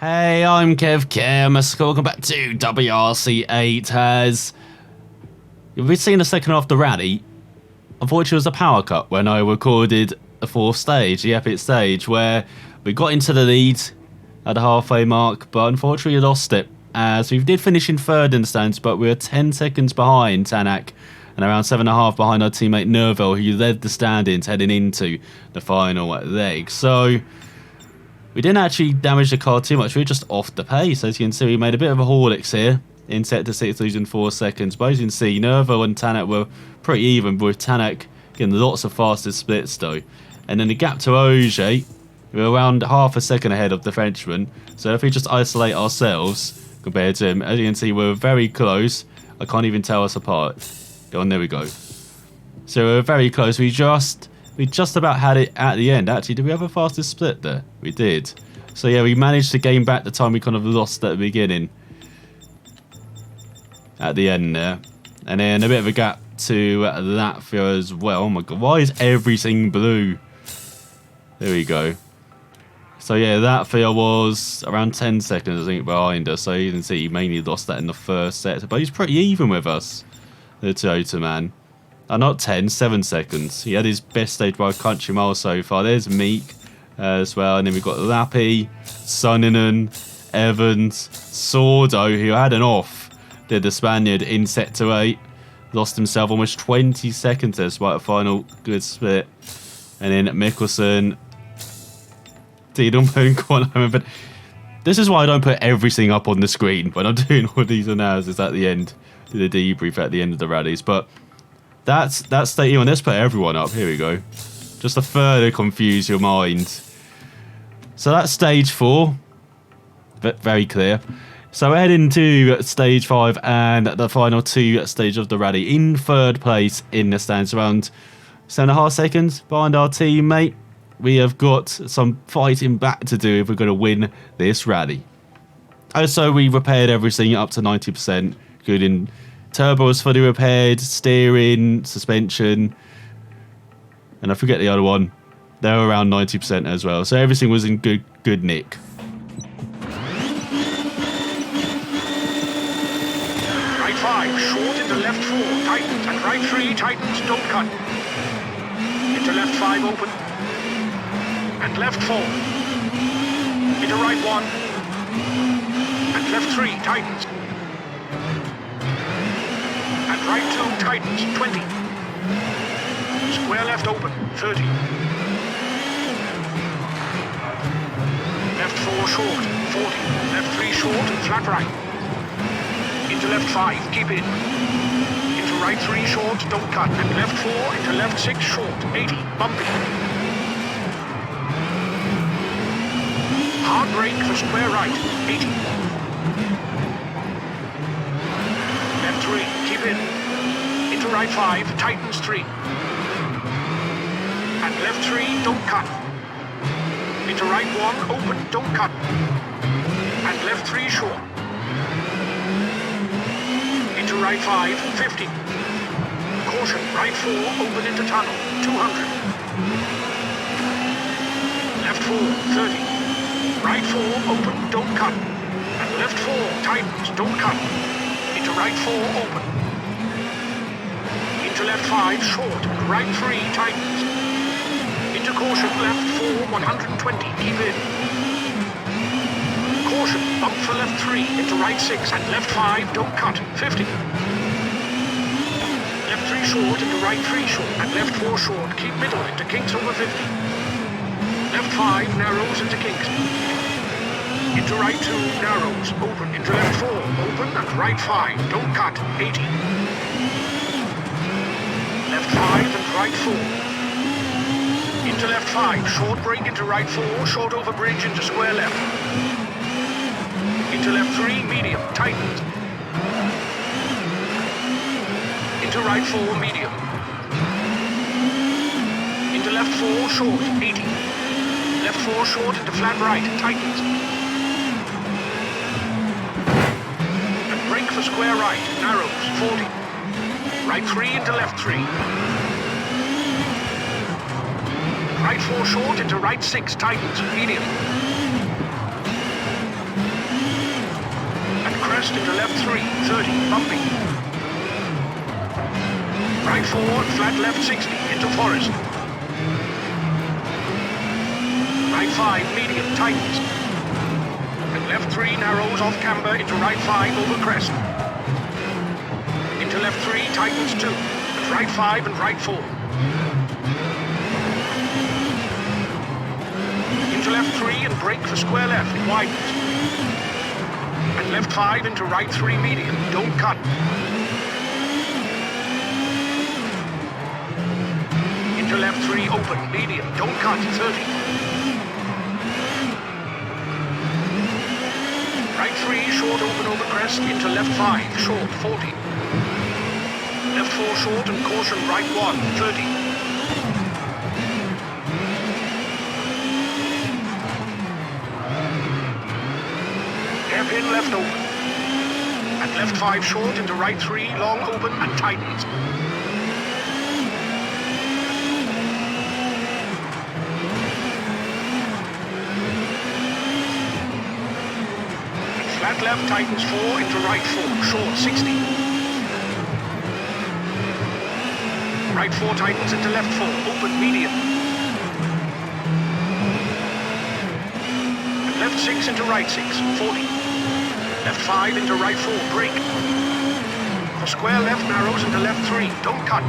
Hey, I'm Kev Kim. Welcome back to WRC 8. As you've been seeing the second half of the rally, unfortunately, it was a power cut when I recorded the fourth stage, the epic stage, where we got into the lead at the halfway mark, but unfortunately lost it. As we did finish in third in the stands, but we were 10 seconds behind Tanak and around 7.5 behind our teammate Nerval, who led the stand-ins heading into the final leg. So we didn't actually damage the car too much. We were just off the pace. As you can see, we made a bit of a Horlicks here in sector 6, losing 4 seconds. But as you can see, Nerval and Tanak were pretty even, with Tanak getting lots of fastest splits though. And then the gap to Ogier, we were around half a second ahead of the Frenchman. So if we just isolate ourselves compared to him, as you can see, we're very close. I can't even tell us apart. Go on, there we go. So we're very close. We just about had it at the end. Actually, did we have a fastest split there? We did. So yeah, we managed to gain back the time we kind of lost at the beginning. At the end there. And then a bit of a gap to Latvia as well. Oh my god, why is everything blue? There we go. So yeah, Latvia was around 10 seconds, I think, behind us. So you can see he mainly lost that in the first set. But he's pretty even with us, the Toyota man. Not 10, 7 seconds. He had his best stage by a country mile so far. There's Meek as well. And then we've got Lappi, Sunninen, Evans, Sordo, who had an off. Did the Spaniard in sector 8. Lost himself almost 20 seconds there, despite a final good split. And then Mikkelsen, Tiedemann, Quantum. But this is why I don't put everything up on the screen when I'm doing all these analysis at the end. Do the debrief at the end of the rallies. But that's state one. Let's put everyone up. Here we go. Just to further confuse your mind. So that's stage 4. Very clear. So we're heading to stage 5 and the final 2 stage of the rally. In third place in the stands, around 7.5 seconds behind our teammate. We have got some fighting back to do if we're going to win this rally. Also, we repaired everything up to 90%, including turbo was fully repaired, steering, suspension, and I forget the other one. They were around 90% as well, so everything was in good nick. Right 5, short into left 4, tightens, and right 3, tightens, don't cut. Into left 5, open. And left 4. Into right 1. And left 3, tightens. And right 2, tightens, 20. Square left open, 30. Left 4 short, 40. Left 3 short, flat right. Into left 5, keep in. Into right 3 short, don't cut. And left 4, into left 6 short, 80, bumpy. Hard brake for square right, 80. Left 3, keep in. Into right 5, tightens 3. And left 3, don't cut. Into right 1, open, don't cut. And left 3 short. Into right 5, 50. Caution, right 4, open into tunnel, 200. Left 4, 30. Right 4, open, don't cut. And left 4, tightens, don't cut. Into right 4, open. Into left 5, short, and right 3, tightens. Into caution, left 4, 120, keep in. Caution, bump for left 3, into right 6, and left 5, don't cut, 50. Left 3 short, into right 3 short, and left 4 short, keep middle, into kinks over 50. Left 5, narrows into kinks. Into right 2, narrows, open, into left 4, open, and right 5, don't cut, 80. Left 5 and right 4. Into left 5, short brake into right 4, short over bridge into square left. Into left 3, medium, tightened. Into right 4, medium. Into left 4, short, 80. Left 4 short into flat right, tightens. And brake for square right, narrows, 40. Right 3 into left 3. Right 4 short into right 6, tightens, medium. crest into left 3, 30, bumpy. Right 4 and flat left 60 into forest. Right 5, medium, tightens. And left 3 narrows off camber into right 5 over crest. Into left 3, tightens 2. And right 5 and right 4. Into left 3 and brake for square left, widens. And left 5 into right 3 medium, don't cut. Into left 3 open, medium, don't cut, 30. Right 3 short open over crest, into left 5, short, 40. Left 4 short and caution right 1, 30. Hairpin left open. And left 5 short into right 3, long open and tightens. And flat left tightens 4 into right 4, short 60. Right 4 tightens into left 4, open medium. And left 6 into right 6, 40. Left 5 into right 4, brake. For square left narrows into left 3, don't cut.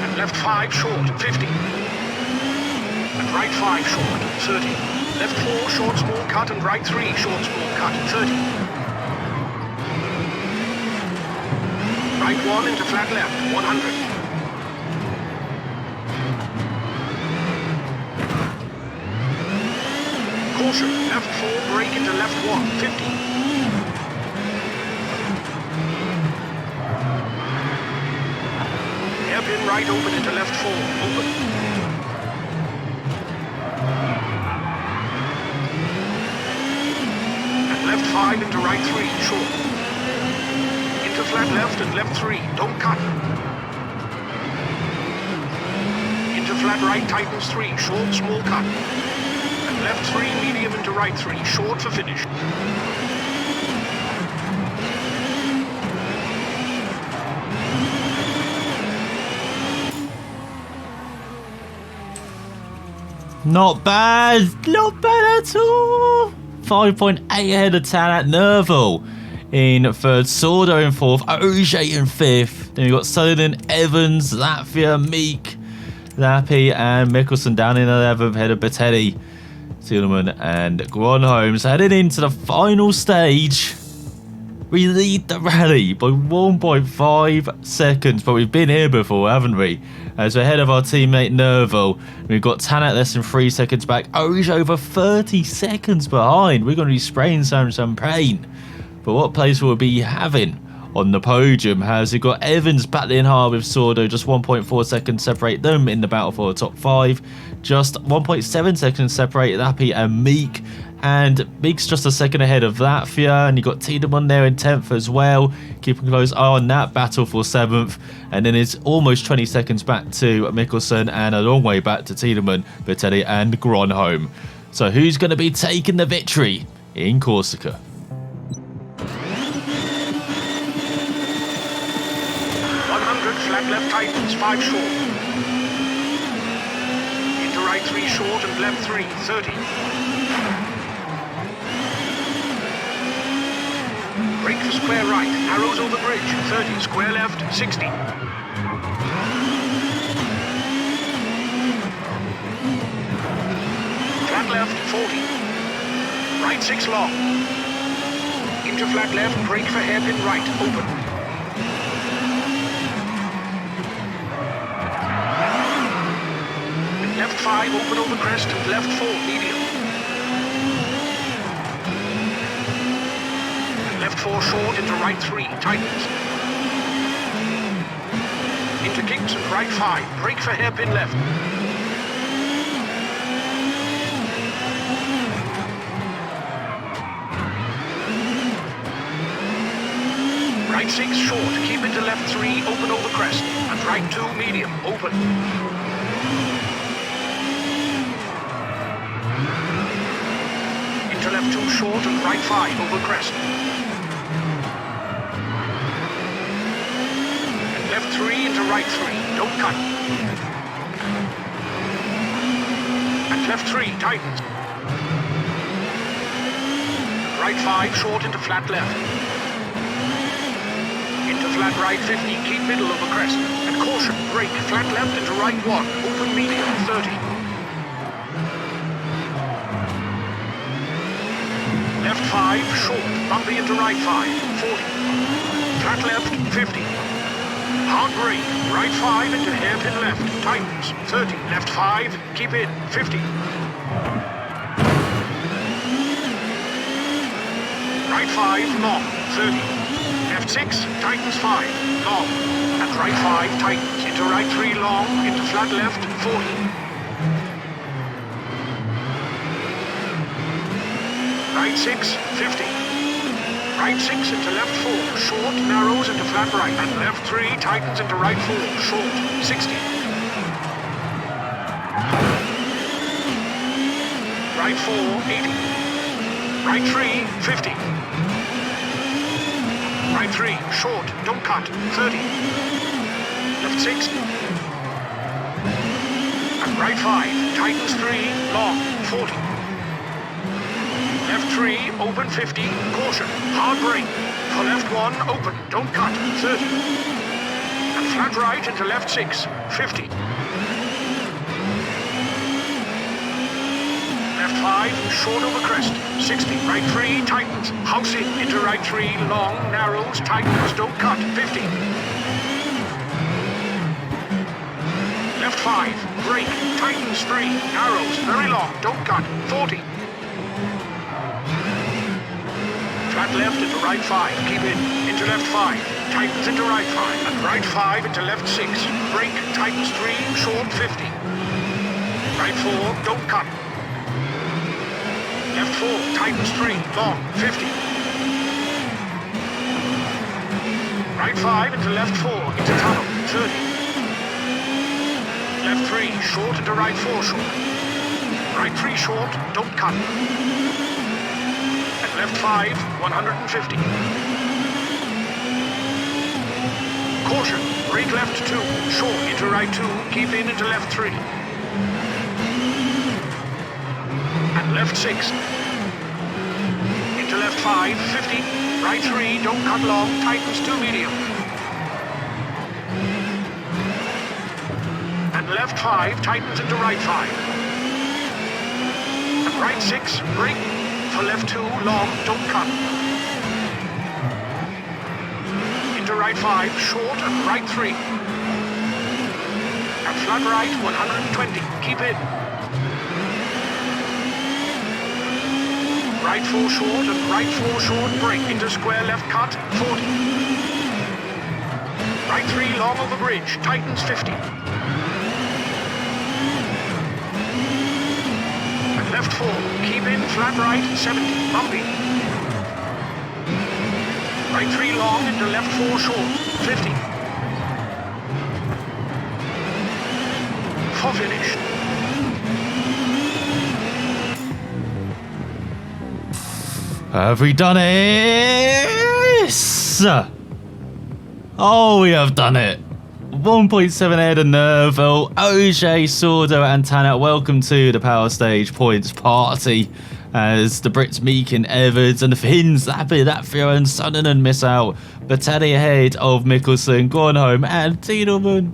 And left 5 short, 50. And right 5 short, 30. Left 4 short small cut and right 3 short small cut, 30. Right 1 into flat left, 100. Caution, left 4, brake into left 1, 50. Hairpin right open into left 4, open. And left 5 into right 3, short. Into flat left and left 3, don't cut. Into flat right tightens 3, short, small cut. Left 3, medium into right 3, short for finish. Not bad at all. 5.8 ahead of Tanak Nerval in third, Sordo in fourth, Oj in fifth. Then we've got Sullivan, Evans, Latvia, Meek, Lappi, and Mickelson down in 11th, ahead of Bettelli, Tiedemann, and Gronholm. So heading into the final stage, we lead the rally by 1.5 seconds, but we've been here before, haven't we? As we're ahead of our teammate Nerval. We've got Tanak less than 3 seconds back. Oj over 30 seconds behind. We're going to be spraying some champagne. But what place will we be having on the podium? Has it got Evans battling hard with Sordo, just 1.4 seconds separate them in the battle for the top 5. Just 1.7 seconds separate Lappi and Meek. And Meek's just a second ahead of Latvia, and you've got Tiedemann there in 10th as well, keeping close on that battle for 7th. And then it's almost 20 seconds back to Mickelson and a long way back to Tiedemann, Bettelli and Gronholm. So who's going to be taking the victory in Corsica? 100 flat left tightens, 5 short. Into right 3 short and left 3, 30. Brake for square right, arrows over bridge, 30, square left, 60. Flat left, 40. Right 6 long. Into flat left, brake for hairpin right, open. And left 5, open over crest, and left 4, medium. Left 4 short into right 3, tightens. Into kicks and right 5, brake for hairpin left. Right 6 short, keep into left 3, open over crest. And right 2, medium, open. left 2 short and right 5 over crest. And left 3 into right 3, don't cut. And left 3, tightens. Right 5 short into flat left. Into flat right 50, keep middle over crest. And caution, brake, flat left into right 1, open medium 30. Left 5, short, bumpy into right 5, 40. Flat left, 50. Hard brake, right 5 into hairpin left, tightens, 30. Left 5, keep in, 50. Right 5, long, 30. Left 6, tightens 5, long. And right 5, tightens, into right 3, long, into flat left, 40. Right 6, 50. Right 6 into left 4, short, narrows into flat right. And left 3, tightens into right 4, short, 60. Right 4, 80. Right 3, 50. Right 3, short, don't cut, 30. Left 6. And right 5, tightens 3, long, 40. Left 3, open 50, caution, hard brake. For left 1, open, don't cut, 30. And flat right into left 6, 50. Left 5, short over crest, 60. Right 3, tightens, house in, into right 3, long, narrows, tightens, don't cut, 50. Left 5, brake, tightens 3, narrows, very long, don't cut, 40. Flat left into right 5, keep in, into left 5, tightens into right 5, and right 5 into left 6, brake, tightens 3, short 50. Right 4, don't cut. Left 4, tightens 3, long, 50. Right 5 into left 4, into tunnel, 30. Left 3, short into right 4 short. Right 3 short, don't cut. Left 5, 150. Caution, brake left 2, short into right 2, keep in into left 3. And left 6. Into left 5, 50. Right 3, don't cut long, tightens 2 medium. And left 5, tightens into right 5. And right 6, brake. For left 2, long, don't cut. Into right 5, short and right 3. And flat right, 120, keep in. Right 4 short and right 4 short, brake into square left cut, 40. Right 3 long over bridge, tightens 50. Left 4, keep in, flat right, 70, bumpy. Right 3 long into left 4 short, 50. For finish. Have we done it? Oh, we have done it. 1.7 ahead of Nerville, OJ, Sordo and Tanner. Welcome to the Power Stage Points Party as the Brits Meakin, Evans and the Finns, Latvia and Sunderland miss out. Battelli ahead of Mikkelsen, Gornholm and Tiedemann.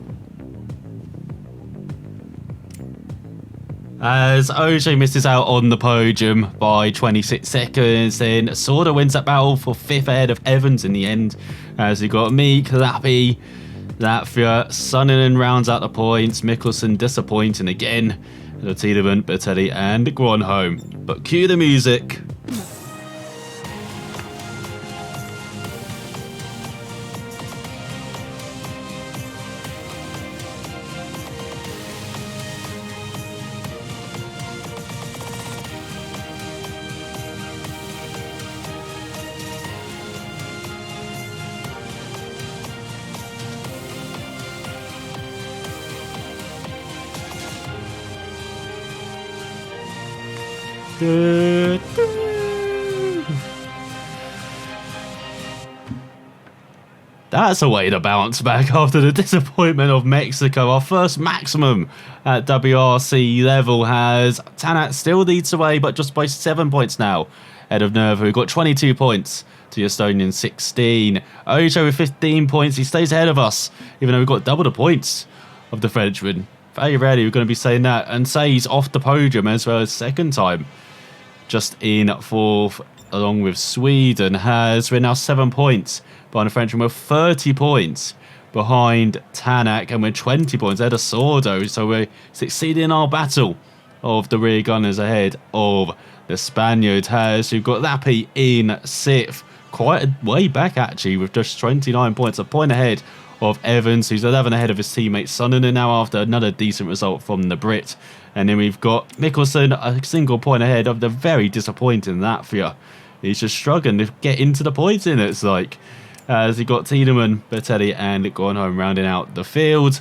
As OJ misses out on the podium by 26 seconds, then Sordo wins that battle for 5th ahead of Evans in the end. As you got Meek, Lappy, Latvia, Sunderland rounds out the points, Mikkelsen disappointing again, Tiedemann, Battelli and Gronholm. But cue the music. That's a way to bounce back after the disappointment of Mexico. Our first maximum at WRC level has Tanak still leads away, but just by 7 points now. Ahead of Nerva, who got 22 points to the Estonian 16. Ojo with 15 points. He stays ahead of us, even though we've got double the points of the Frenchman. Very rarely we're going to be saying that. And Say's off the podium as well as second time. Just in 4th, along with Sweden, we're now 7 points behind the Frenchman. We're 30 points behind Tanak, and we're 20 points ahead of Sordo. So we're succeeding in our battle of the rear gunners ahead of the Spaniard. Who've got Lappi in 6th. Quite a way back actually, with just 29 points, a point ahead of Evans, who's 11 ahead of his teammate Sunderland now after another decent result from the Brit. And then we've got Mikkelsen a single point ahead of the very disappointing Latvia. He's just struggling to get into the points in, it's like. As he got Tiedemann, Bertelli and Gornholm rounding out the field.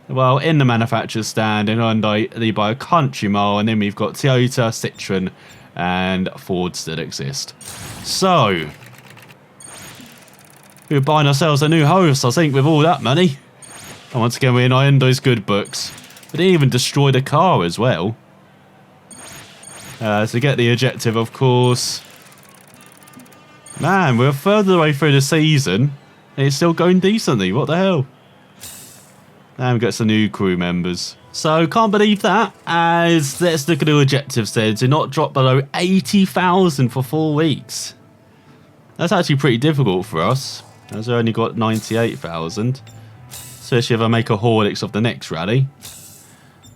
Well, in the manufacturer's stand, in Hyundai lead by a country mile, and then we've got Toyota, Citroen and Ford still exist. So, we're buying ourselves a new host, I think, with all that money. And once again, we're in Hyundai's good books. But they even destroyed a car as well. To get the objective, of course. Man, we're further away through the season, and it's still going decently. What the hell? And we've got some new crew members. So, can't believe that. As let's look at the objectives then. To not drop below 80,000 for 4 weeks. That's actually pretty difficult for us, as we only got 98,000. Especially if I make a Horlicks of the next rally.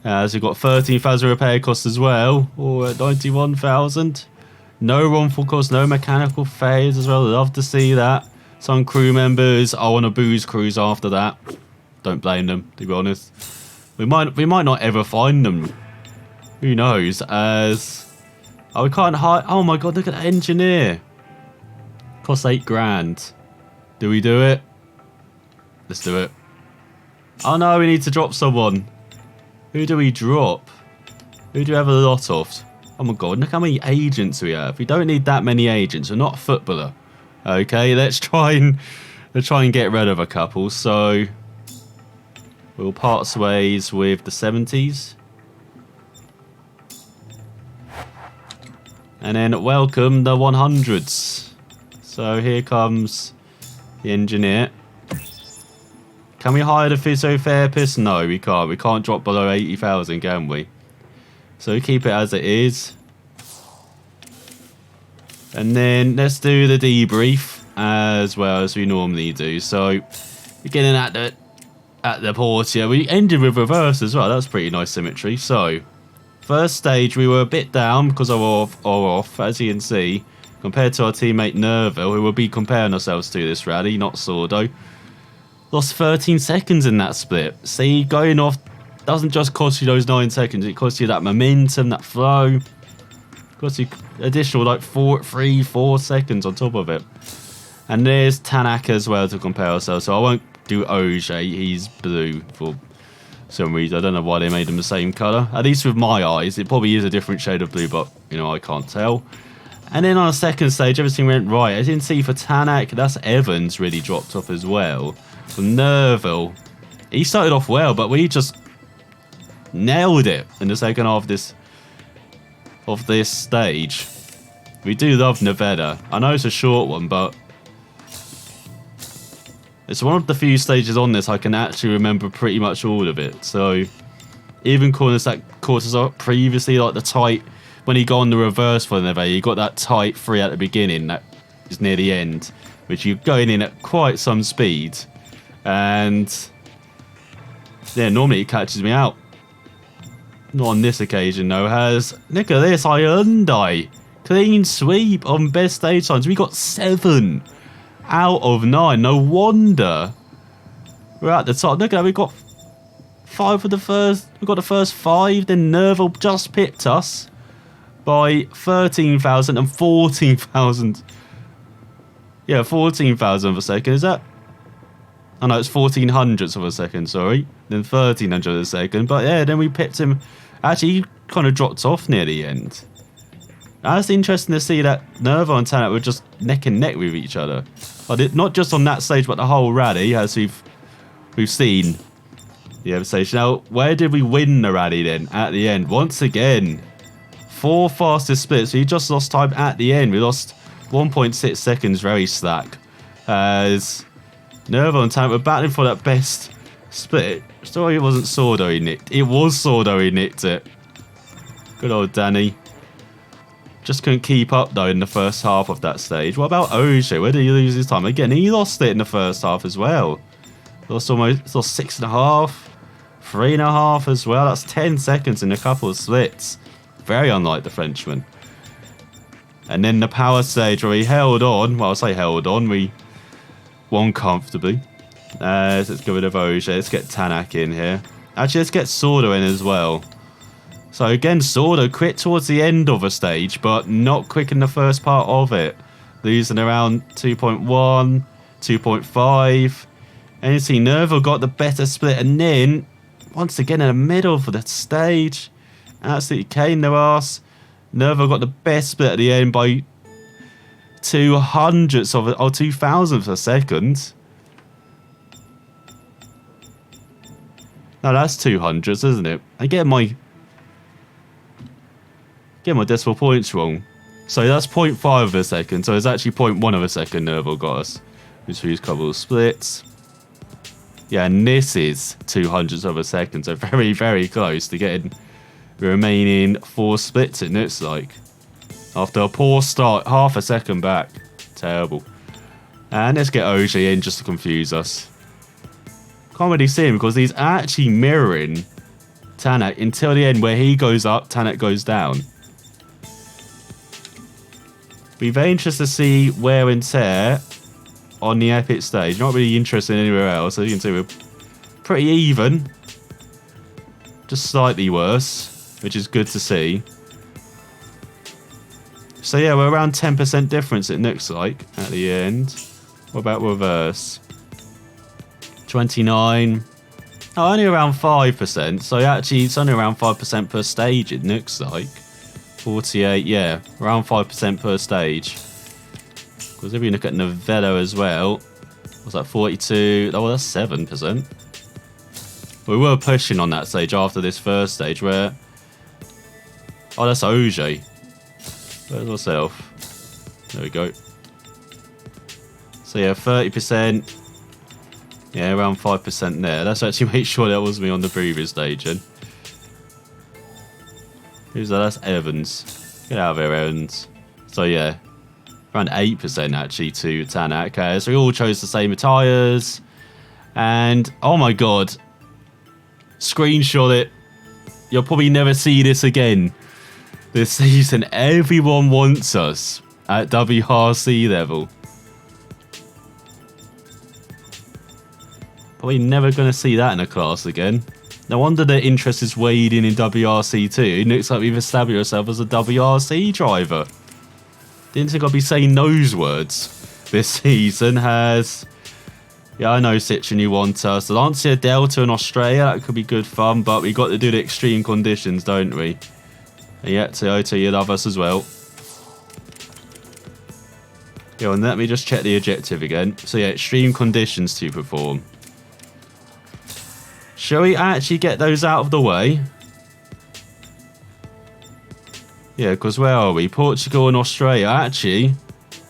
As we've got 13,000 repair costs as well, or at 91,000. No wrongful costs, no mechanical failures as well. Love to see that. Some crew members are on a booze cruise after that. Don't blame them, to be honest. We might not ever find them. Who knows? As we can't hire. Oh my god! Look at that engineer. Costs 8 grand. Do we do it? Let's do it. Oh no, we need to drop someone. Who do we drop? Who do we have a lot of? Oh my god, look how many agents we have. We don't need that many agents. We're not a footballer. Okay, let's try and get rid of a couple. So we'll part ways with the 70s. And then welcome the 100s. So here comes the engineer. Can we hire the physiotherapist? No, we can't. We can't drop below 80,000, can we? So keep it as it is. And then let's do the debrief as well as we normally do. So beginning at the Portia, we ended with reverse as well. That's pretty nice symmetry. So first stage we were a bit down because of off, as you can see, compared to our teammate Nerville, who we'll be comparing ourselves to this rally, not Sordo. Lost 13 seconds in that split. See, going off doesn't just cost you those 9 seconds, it costs you that momentum, that flow. It costs you additional like 4 seconds on top of it. And there's Tanak as well to compare ourselves. So I won't do Oje, he's blue for some reason. I don't know why they made him the same colour. At least with my eyes, it probably is a different shade of blue, but you know, I can't tell. And then on the second stage, everything went right. I didn't see for Tanak, that's Evans really dropped off as well. For Nerville, he started off well, but we just nailed it in the second half of this stage. We do love Nevada. I know it's a short one, but it's one of the few stages on this I can actually remember pretty much all of it. So even corners that caught us up previously, like the tight, when he got on the reverse for Nevada, he got that tight 3 at the beginning that is near the end, which you're going in at quite some speed. And yeah, normally it catches me out. Not on this occasion though. Look at this, Hyundai clean sweep on best stage times. We got 7 out of 9. No wonder we're at the top. Look at that, we got 5 for the first. We got the first 5. Then Nerville just pipped us by 13,000 and 14,000. Yeah, 14,000 of a second. Is that? Oh no, it's 1400ths of a second, sorry. Then 1300 of a second. But yeah, then we pipped him. Actually, he kind of dropped off near the end. That's interesting to see that Nervo and Tanak were just neck and neck with each other. But not just on that stage, but the whole rally, as we've seen the other stage. Now, where did we win the rally then? At the end, once again, 4 fastest splits. We just lost time at the end. We lost 1.6 seconds, very slack. As Nervo and Tanak were battling for that best split. Sorry, it wasn't Sordo he nicked. It was Sordo he nicked it. Good old Danny. Just couldn't keep up though in the first half of that stage. What about Oje? Where did he lose his time? Again, he lost it in the first half as well. Lost 6.5, 3.5 as well. That's 10 seconds in a couple of splits. Very unlike the Frenchman. And then the power stage where he held on. Well, I'll say held on. We won comfortably. Let's get rid of Oje. Let's get Tanak in here. Actually, let's get Sordo in as well. So again, Sordo quit towards the end of a stage, but not quick in the first part of it. Losing around 2.1, 2.5. And you see Nervo got the better split. And then, once again, in the middle of the stage, absolutely caned their ass. Nervo got the best split at the end by 0.02 of it, or 0.002 of a second. Now that's 200s, isn't it? I get my decimal points wrong. So that's 0.5 of a second. So it's actually 0.1 of a second Nervo got us. Which we use a couple of splits. Yeah, and this is 200ths of a second. So very, very close to getting the remaining 4 splits, it looks like. After a poor start, half a second back. Terrible. And let's get Oje in just to confuse us. Can't really see him because he's actually mirroring Tanak until the end where he goes up, Tanak goes down. Be very interested to see wear and tear on the epic stage. Not really interested in anywhere else. As you can see, we're pretty even. Just slightly worse, which is good to see. So yeah, we're around 10% difference it looks like at the end. What about reverse? 29. Oh, only around 5%. So actually, it's only around 5% per stage it looks like. 48, yeah, around 5% per stage. Because if you look at Novello as well, what's that, 42? Oh, well, that's 7%. We were pushing on that stage after this first stage where... Oh, that's Oje. Where's myself? There we go. So yeah, 30%. Yeah, around 5% there. Let's actually make sure that was me on the previous stage then. Who's that? That's Evans. Get out of here, Evans. So yeah, around 8% actually to Tanak. Okay, so we all chose the same tyres. And, oh my god. Screenshot it. You'll probably never see this again. This season, everyone wants us at WRC level. Probably never going to see that in a class again. No wonder the interest is wading in WRC too. It looks like we've established ourselves as a WRC driver. Didn't think I'd be saying those words this season. Has... Yeah, I know, Citroen, you want us. Lancia Delta in Australia, that could be good fun, but we got to do the extreme conditions, don't we? And yeah, Toyota, you love us as well. Yeah, and let me just check the objective again. So yeah, extreme conditions to perform. Shall we actually get those out of the way? Yeah, because where are we? Portugal and Australia. Actually,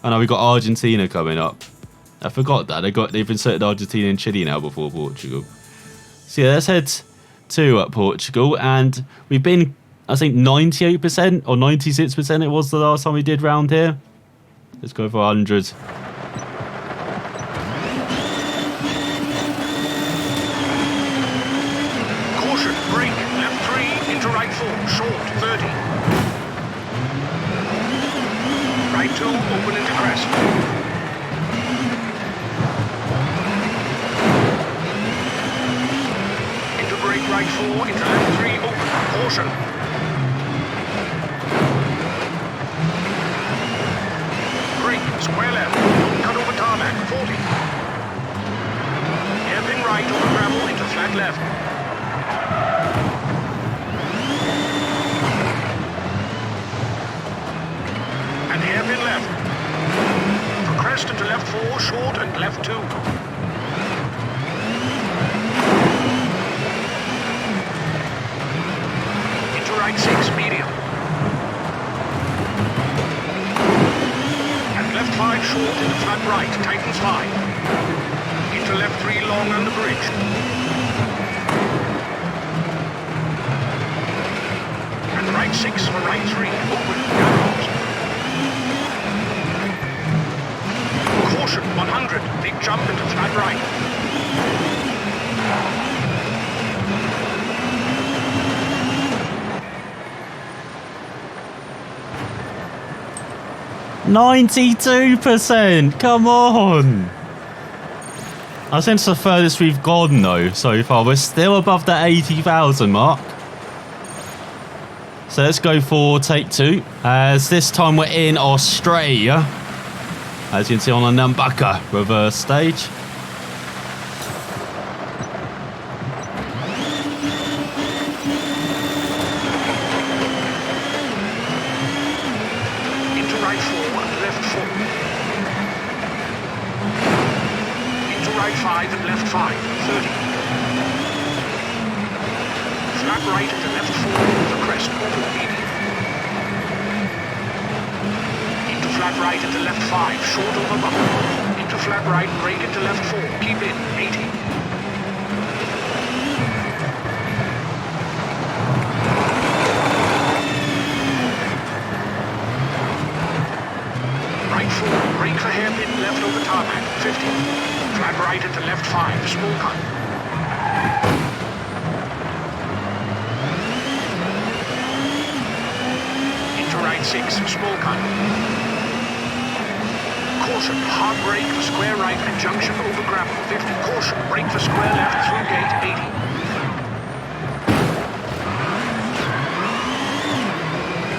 I know we got Argentina coming up. I forgot that. They've inserted Argentina and Chile now before Portugal. So yeah, let's head to Portugal. And we've been, I think, 98% or 96% it was the last time we did round here. Let's go for 100. Caution, brake, left 3, into right 4, short, 30. Right 2, open into crest. Right 4 into left 3, open. Caution. Brake, square left. Don't cut over tarmac, 40. Hairpin right over gravel into flat left. crest into left 4, short and left 2. Into right 6, medium. And left 5, short into flat right, tightens 5. Into left 3, long on the bridge. And right 6 for right 3, open, narrows. Caution, 100, big jump into flat right. %92%! Come on! I think it's the furthest we've gone though so far. We're still above the 80,000 mark. So let's go for take 2. As this time we're in Australia. As you can see on the Nambucca reverse stage. Into right 4 and left 4. Into right 5 and left 5, 30. Flat right into left 4 over the crest, over the median. Into flat right into left 5, short over bumper. Into flat right, brake into left 4, keep in, 80. Right 4, brake for hairpin, left over tarmac, 50. Flat right into left 5, small cut. Into right 6, small cut. Caution, hard brake for square right and junction over gravel, 50. Caution, brake for square left through gate, 80.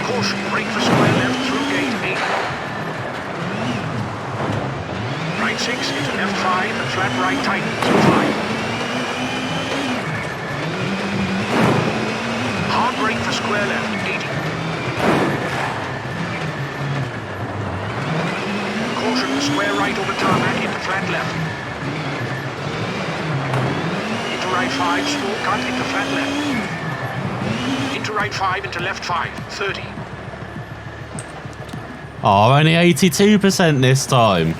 Caution, brake for square left through gate, 80. Right 6 into left 5 and flat right tightens, 5. Hard brake for square left, 80. Caution, square right over tarmac into flat left. Into right 5, small cut into flat left. Into right 5 into left 5, 30. Oh, only 82% this time.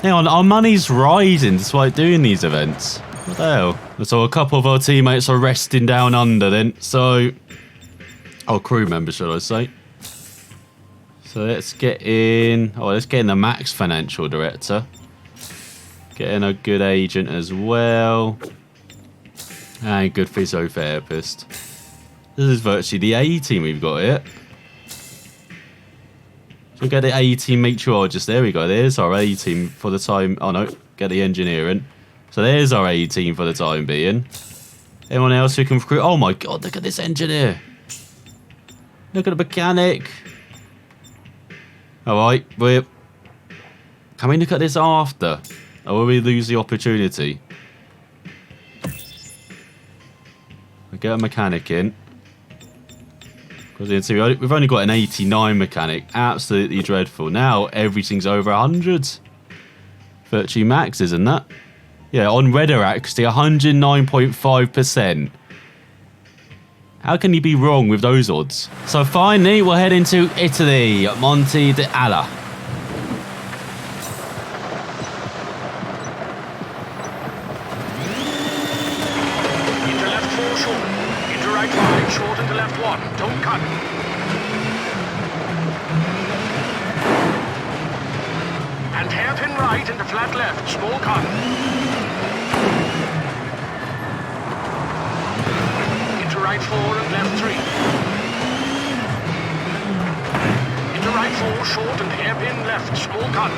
Hang on, our money's rising despite doing these events. What the hell? So a couple of our teammates are resting down under then. So, our crew members, should I say. So let's get in. Oh, let's get in the Max Financial Director. Get in a good agent as well. And good physiotherapist. This is virtually the A team we've got here. So we get the A team meteorologist. There we go. There's our A team for the time. Oh no, get the engineering. So there's our A team for the time being. Anyone else who can recruit? Oh my god, look at this engineer. Look at the mechanic. Alright, can we look at this after? Or will we lose the opportunity? We get a mechanic in. Because you can see we've only got an 89 mechanic. Absolutely dreadful. Now everything's over 100. Virtually max, isn't that? Yeah, on Redder actually 109.5%. How can you be wrong with those odds? So finally, we'll head into Italy, Monte d'Ala. Into left 4, short. Into right 5, short into left 1. Don't cut. And hairpin right into flat left, small cut. Right 4 and left 3. Into right 4, short and hairpin left, small cut.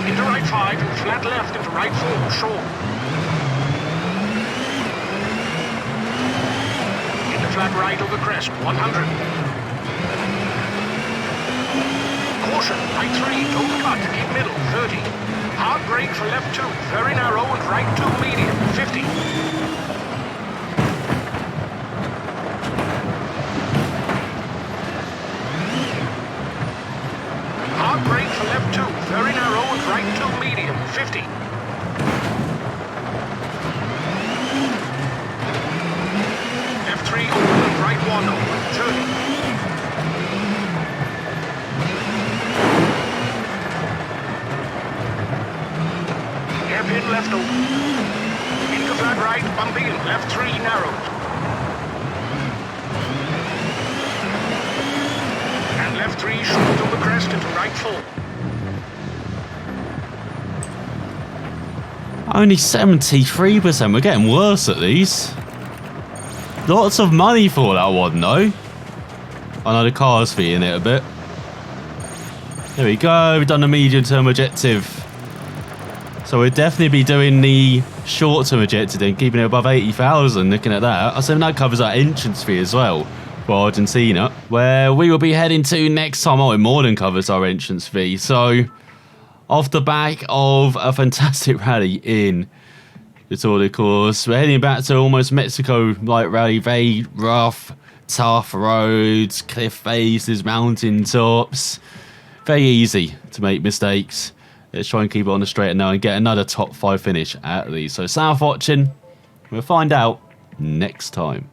Into right 5 and flat left into right 4, short. Into flat right over crest, 100. Caution, right 3, don't cut, keep middle, 30. Hard brake for left 2, very narrow and right 2, medium, 50. 4. Only 73%. We're getting worse at these. Lots of money for that one, though. I know the car's feeding it a bit. There we go. We've done the medium-term objective. So we'll definitely be doing the short-term objective and keeping it above 80,000. Looking at that. I assume that covers our entrance fee as well for Argentina, where we will be heading to next time. Oh, it more than covers our entrance fee. So off the back of a fantastic rally in the Tour de Course, we're heading back to almost Mexico-like rally. Very rough, tough roads, cliff faces, mountain tops. Very easy to make mistakes. Let's try and keep it on the straight and now and get another top 5 finish at least. So, thanks for watching. We'll find out next time.